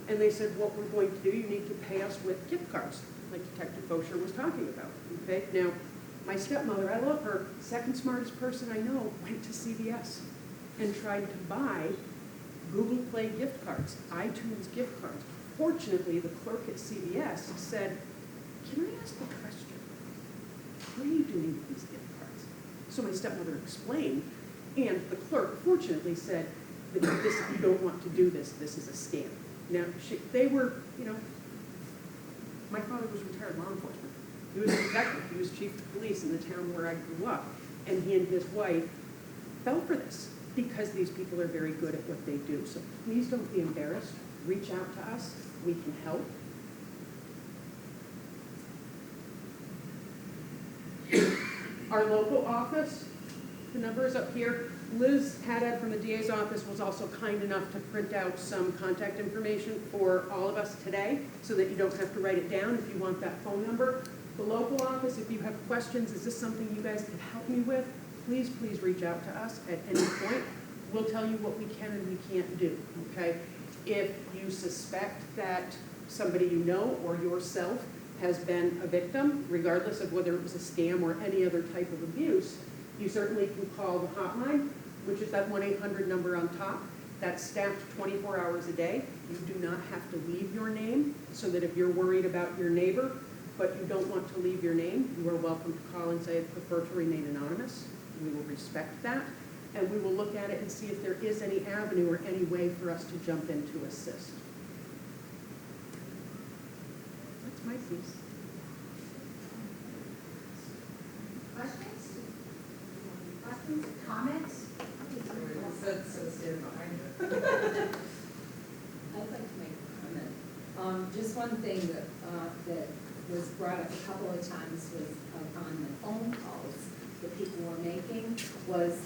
Speaker 5: and they said, what we're going to do, you need to pay us with gift cards, like Detective Fosher was talking about, okay? Now, my stepmother, I love her, second smartest person I know, went to CVS and tried to buy Google Play gift cards, iTunes gift cards. Fortunately, the clerk at CVS said, can I ask a question? What are you doing with these gift cards? So my stepmother explained, and the clerk fortunately said, that this, you don't want to do this, this is a scam. Now, they were, my father was retired law enforcement. He was a detective. He was chief of police in the town where I grew up. And he and his wife fell for this because these people are very good at what they do. So please don't be embarrassed. Reach out to us. We can help. Our local office, the number is up here. Liz Haddad from the DA's office was also kind enough to print out some contact information for all of us today so that you don't have to write it down if you want that phone number. The local office, if you have questions, is this something you guys can help me with? Please, please reach out to us at any point. We'll tell you what we can and we can't do, okay? If you suspect that somebody you know or yourself has been a victim, regardless of whether it was a scam or any other type of abuse, you certainly can call the hotline, which is that 1-800 number on top. That's staffed 24 hours a day. You do not have to leave your name, so that if you're worried about your neighbor, but you don't want to leave your name, you are welcome to call and say, I prefer to remain anonymous. We will respect that, and we will look at it and see if there is any avenue or any way for us to jump in to assist. That's my piece.
Speaker 2: Questions? Questions, comments?
Speaker 6: I'd like to make a comment. Just one thing that was brought up a couple of times was on the phone calls that people were making was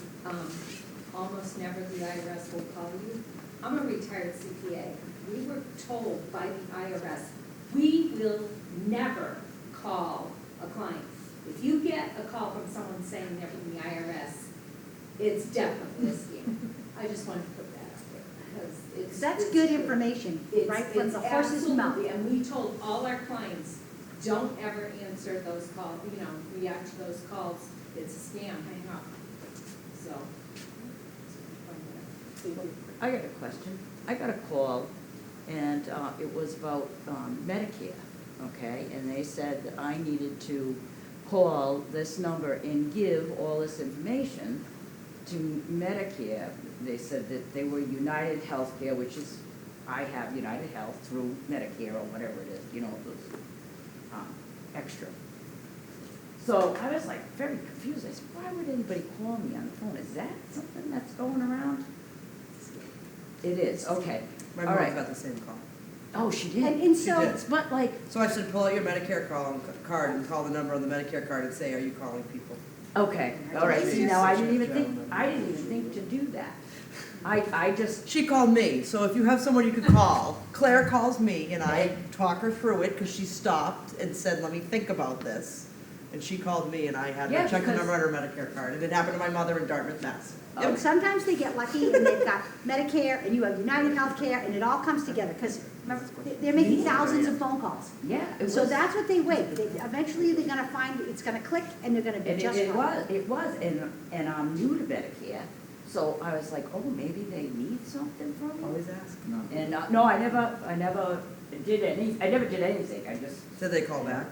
Speaker 6: almost never the IRS will call you. I'm a retired CPA. We were told by the IRS, we will never call a client. If you get a call from someone saying they're from the IRS, it's definitely a scam. I just wanted to put that out there because it's.
Speaker 2: That's
Speaker 6: it's
Speaker 2: good
Speaker 6: true.
Speaker 2: information,
Speaker 6: It's-
Speaker 2: right from
Speaker 6: it's
Speaker 2: the horse's mouth.
Speaker 6: absolutely, and we told all our clients, don't ever answer those calls, react to those calls. It's a scam, hang up. So.
Speaker 7: I got a question. I got a call, and it was about Medicare, okay? And they said that I needed to call this number and give all this information to Medicare. They said that they were United Healthcare, which is, I have United Health through Medicare or whatever it is, those extra. So I was like very confused. I said, why would anybody call me on the phone? Is that something that's going around? It is, okay.
Speaker 3: My
Speaker 7: All
Speaker 3: mom
Speaker 7: right.
Speaker 3: got the same call.
Speaker 7: Oh, she did?
Speaker 2: And
Speaker 3: She
Speaker 2: so,
Speaker 3: did.
Speaker 7: But like,
Speaker 3: So I said, pull out your Medicare card and call the number on the Medicare card and say, are you calling people?
Speaker 7: okay, all right, see, now I didn't even think,
Speaker 3: Gentlemen.
Speaker 7: I didn't even think to do that. I just,
Speaker 3: She called me, so if you have someone you could call, Claire calls me and I talk her through it because she stopped and said, let me think about this. And she called me and I had
Speaker 7: Yeah,
Speaker 3: her check the
Speaker 7: because-
Speaker 3: number on her Medicare card. And it happened to my mother in Dartmouth, Mass.
Speaker 2: and sometimes they get lucky and they've got Medicare and you have United Healthcare and it all comes together, because they're making thousands of phone calls.
Speaker 7: yeah, it was.
Speaker 2: So that's what they wait. Eventually, they're gonna find, it's gonna click and they're gonna be
Speaker 7: And
Speaker 2: just
Speaker 7: it
Speaker 2: fine.
Speaker 7: was, and I'm new to Medicare, so I was like, oh, maybe they need something from me?
Speaker 3: Always ask.
Speaker 7: And, no, I never did anything, I just,
Speaker 3: Did they call back?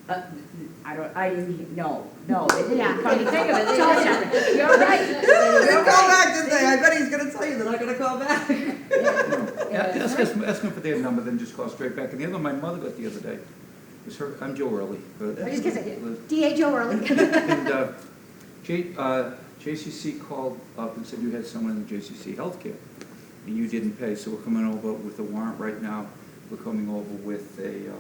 Speaker 7: I didn't, no, they didn't.
Speaker 2: Yeah.
Speaker 7: Come to think of it,
Speaker 2: It's all separate.
Speaker 7: they- you're right.
Speaker 3: They didn't
Speaker 7: You're
Speaker 3: call
Speaker 7: right.
Speaker 3: back, did they? I bet he's gonna tell you they're not gonna call back.
Speaker 8: Ask them for their number, then just call straight back. And the other one my mother got the other day was her, I'm Joe Early.
Speaker 2: I was just gonna say, DA Joe Early.
Speaker 8: And JCC called up and said you had someone in the JCC healthcare, and you didn't pay, so we're coming over with a warrant right now. We're coming over with a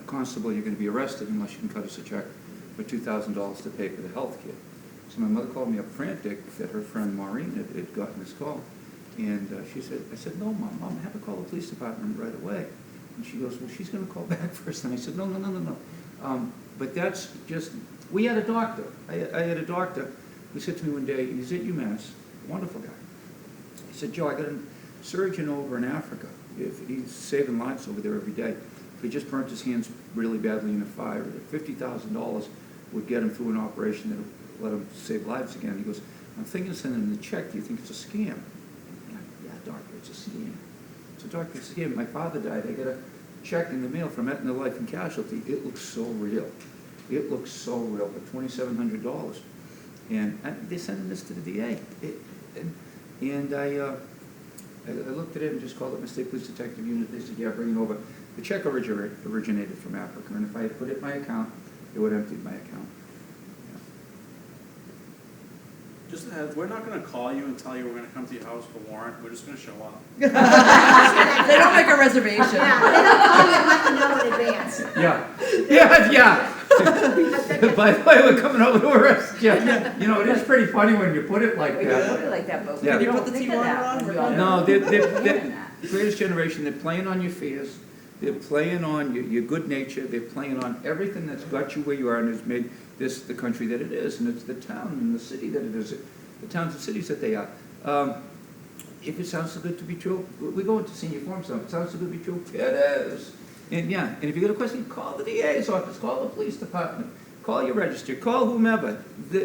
Speaker 8: constable. You're gonna be arrested unless you can cut us a check for $2,000 to pay for the healthcare. So my mother called me up frantic that her friend Maureen had gotten this call. And she said, I said, no, Mom, have her call the police department right away. And she goes, well, she's gonna call back first. And I said, no. But that's just, we had a doctor. I had a doctor who said to me one day, he's at UMass, wonderful guy. He said, Joe, I got a surgeon over in Africa. He's saving lives over there every day. He just burnt his hands really badly in a fire. $50,000 would get him through an operation that would let him save lives again. He goes, I'm thinking of sending him the check. Do you think it's a scam? Yeah, doctor, it's a scam. So, doctor, it's a scam. My father died. I got a check in the mail from Aetna Life and Casualty. It looks so real. It looks so real for $2,700. And they're sending this to the DA. And I looked at it and just called up my state police detective unit. They said, yeah, bring it over. The check originated from Africa, and if I had put it in my account, it would have emptied my account.
Speaker 4: Just a heads, we're not gonna call you and tell you we're gonna come to your house for warrant, we're just gonna show up.
Speaker 3: They don't make a reservation.
Speaker 2: Yeah, they don't call you and let you know in advance.
Speaker 8: Yeah. By the way, we're coming over to arrest you. You know, it is pretty funny when you put it like
Speaker 7: We
Speaker 8: that.
Speaker 7: don't put it like that, but we
Speaker 8: Yeah.
Speaker 7: don't
Speaker 3: Can you put the
Speaker 7: think of
Speaker 3: T1
Speaker 7: that
Speaker 3: on?
Speaker 7: when you're
Speaker 8: No,
Speaker 7: doing
Speaker 8: they're
Speaker 7: that.
Speaker 8: the greatest generation. They're playing on your fears. They're playing on your good nature. They're playing on everything that's got you where you are and has made this the country that it is. And it's the town and the city that it is, the towns and cities that they are. If it sounds so good to be true, we go into senior form, so if it sounds so good to be true, it is. And yeah, and if you got a question, call the DA's office, call the police department, call your register, call whomever.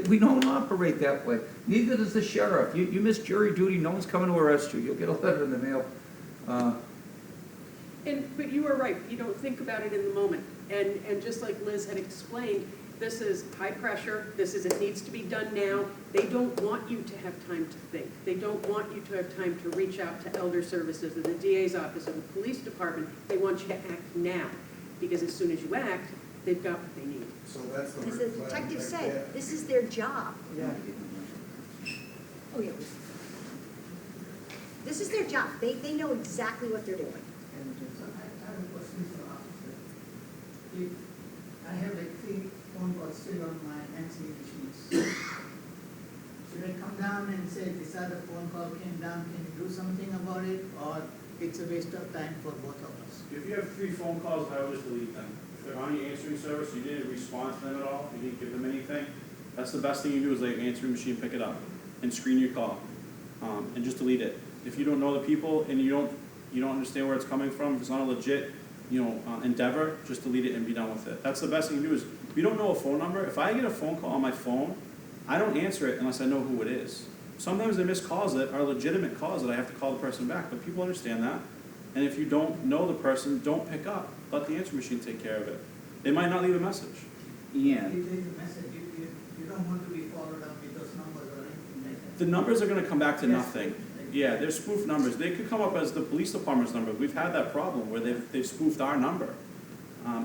Speaker 8: We don't operate that way. Neither does the sheriff. You miss jury duty, no one's coming to arrest you. You'll get a letter in the mail.
Speaker 5: But you are right, you don't think about it in the moment. And just like Liz had explained, this is high pressure, it needs to be done now. They don't want you to have time to think. They don't want you to have time to reach out to elder services or the DA's office or the police department. They want you to act now. Because as soon as you act, they've got what they need.
Speaker 9: So that's the.
Speaker 2: As the
Speaker 9: red flag
Speaker 2: detective
Speaker 9: right
Speaker 2: said,
Speaker 9: there.
Speaker 2: this is their job.
Speaker 3: Yeah.
Speaker 2: Oh, yeah. This is their job. They know exactly what they're doing.
Speaker 10: So I have a question for officer. If I have like 3 phone calls still on my answering machines, should I come down and say, this other phone call came down, can you do something about it? Or it's a waste of time for both of us?
Speaker 4: If you have 3 phone calls, I would just delete them. If they're on your answering service, you didn't respond to them at all, you didn't give them anything, that's the best thing you do is let your answering machine pick it up and screen your call, and just delete it. If you don't know the people and you don't understand where it's coming from, if it's not a legit, endeavor, just delete it and be done with it. That's the best thing you do is, if you don't know a phone number, if I get a phone call on my phone, I don't answer it unless I know who it is. Sometimes they miss calls that are legitimate calls that I have to call the person back, but people understand that. And if you don't know the person, don't pick up. Let the answer machine take care of it. They might not leave a message.
Speaker 10: If there is a message, you don't want to be followed up with those numbers or anything like that.
Speaker 4: The numbers are gonna come back to
Speaker 10: Yes.
Speaker 4: nothing. Yeah, they're spoof numbers. They could come up as the police department's number. We've had that problem where they've spoofed our number.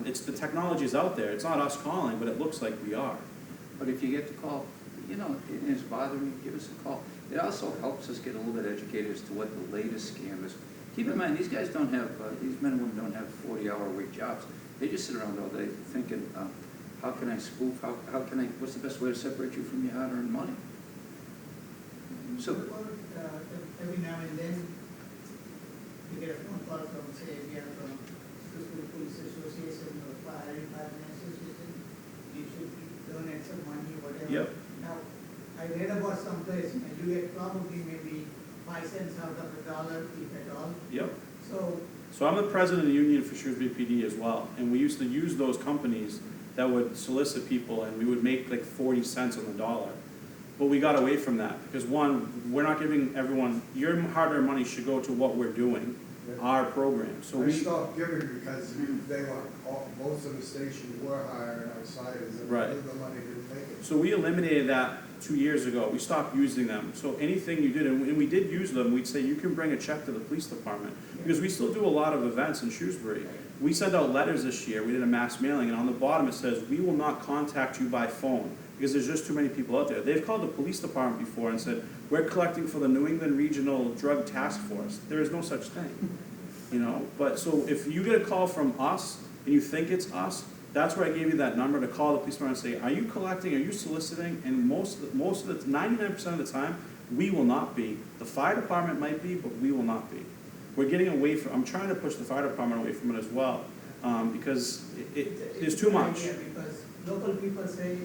Speaker 4: It's the technology's out there. It's not us calling, but it looks like we are.
Speaker 8: But if you get the call, and it's bothering you, give us a call. It also helps us get a little bit educated as to what the latest scam is. Keep in mind, these guys don't have, these men and women don't have 40-hour-a-week jobs. They just sit around all day thinking, how can I spoof, what's the best way to separate you from your hard-earned money? So,
Speaker 10: Every now and then, you get a phone call from, say, we are from Shrewsbury Police Association or Fire Department Association, you should donate some money, whatever.
Speaker 4: Yep.
Speaker 10: Now, I read about some place, and you get probably maybe 5 cents out of a dollar, if at all.
Speaker 4: Yep.
Speaker 10: So,
Speaker 4: I'm the president of the union for Shrewsbury PD as well, and we used to use those companies that would solicit people, and we would make like 40 cents on the dollar. But we got away from that, because one, we're not giving everyone, your hard-earned money should go to what we're doing, our program. So
Speaker 9: I
Speaker 4: we,
Speaker 9: stopped giving because they were, most of the stations were hiring outsiders, and
Speaker 4: Right.
Speaker 9: the money didn't make it.
Speaker 4: so we eliminated that 2 years ago. We stopped using them. So anything you did, and we did use them, we'd say, you can bring a check to the police department. Because we still do a lot of events in Shrewsbury. We sent out letters this year, we did a mass mailing, and on the bottom it says, we will not contact you by phone, because there's just too many people out there. They've called the police department before and said, we're collecting for the New England Regional Drug Task Force. There is no such thing, But so if you get a call from us, and you think it's us, that's where I gave you that number to call the police department and say, are you collecting, are you soliciting? And most of the 99% of the time, we will not be. The fire department might be, but we will not be. We're getting away from, I'm trying to push the fire department away from it as well, because there's too much.
Speaker 10: Yeah, because local people say,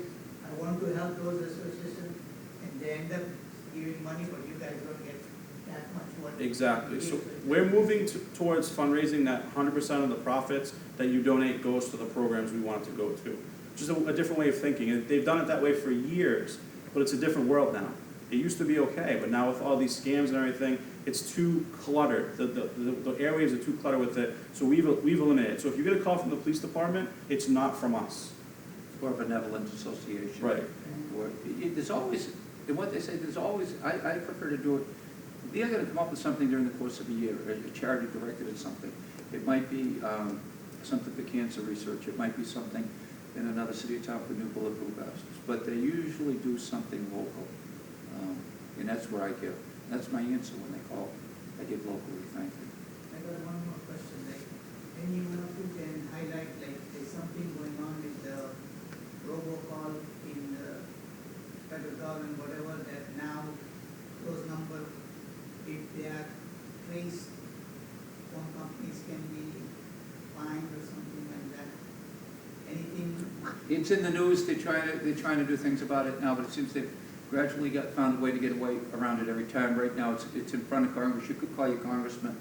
Speaker 10: I want to help those associations, and they end up giving money, but you guys don't get that much money.
Speaker 4: Exactly. So we're moving towards fundraising that 100% of the profits that you donate goes to the programs we want it to go to. Just a different way of thinking. And they've done it that way for years, but it's a different world now. It used to be okay, but now with all these scams and everything, it's too cluttered. The airwaves are too cluttered with it, so we've eliminated it. So if you get a call from the police department, it's not from us.
Speaker 8: or a benevolent association.
Speaker 4: Right.
Speaker 8: Or, there's always, and what they say, there's always, I prefer to do it, they're gonna come up with something during the course of a year, a charity directed at something. It might be something for cancer research, it might be something in another city or town for new bulletproof vests, but they usually do something local. And that's where I give, that's my answer when they call, I give locally, thank you.
Speaker 10: I got one more question, like, any one of you can highlight, like, there's something going on with the robocall in the federal government, whatever, that now those numbers, if they are traced, phone companies can be fined or something like that. Anything?
Speaker 8: It's in the news, they're trying to do things about it now, but it seems they've gradually found a way to get away around it every time. Right now, it's in front of Congress. You could call your congressman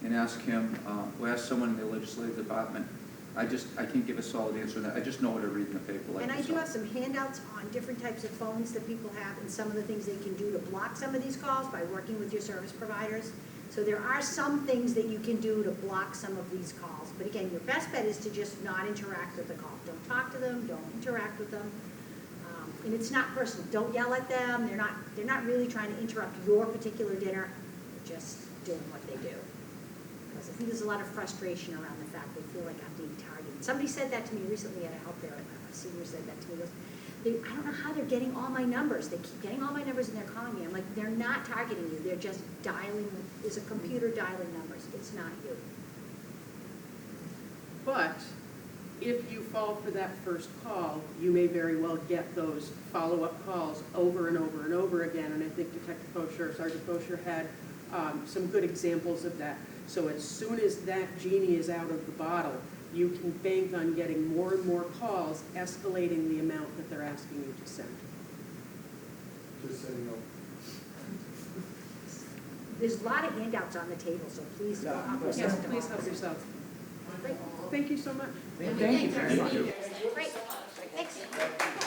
Speaker 8: and ask him, or ask someone in the legislative department. I can't give a solid answer to that. I just know what I read in the paper. Like
Speaker 2: And I do
Speaker 8: yourself.
Speaker 2: have some handouts on different types of phones that people have and some of the things they can do to block some of these calls by working with your service providers. So there are some things that you can do to block some of these calls. But again, your best bet is to just not interact with the call. Don't talk to them, don't interact with them. And it's not personal. Don't yell at them. They're not really trying to interrupt your particular dinner. They're just doing what they do. because I think there's a lot of frustration around the fact they feel like I'm being targeted. Somebody said that to me recently at a health fair, a senior said that to me, goes, I don't know how they're getting all my numbers. They keep getting all my numbers and they're calling me. I'm like, they're not targeting you. They're just dialing, there's a computer dialing numbers. It's not you.
Speaker 5: But if you fall for that first call, you may very well get those follow-up calls over and over and over again. And I think Detective Bosher, Sergeant Bosher had some good examples of that. So as soon as that genie is out of the bottle, you can bank on getting more and more calls, escalating the amount that they're asking you to send.
Speaker 9: Just saying no.
Speaker 2: There's a lot of handouts on the table, so please go help
Speaker 5: Yes,
Speaker 2: yourself.
Speaker 5: please help yourself.
Speaker 2: Great.
Speaker 5: Thank you so much.
Speaker 7: Thank you very much.
Speaker 2: Great. Thanks.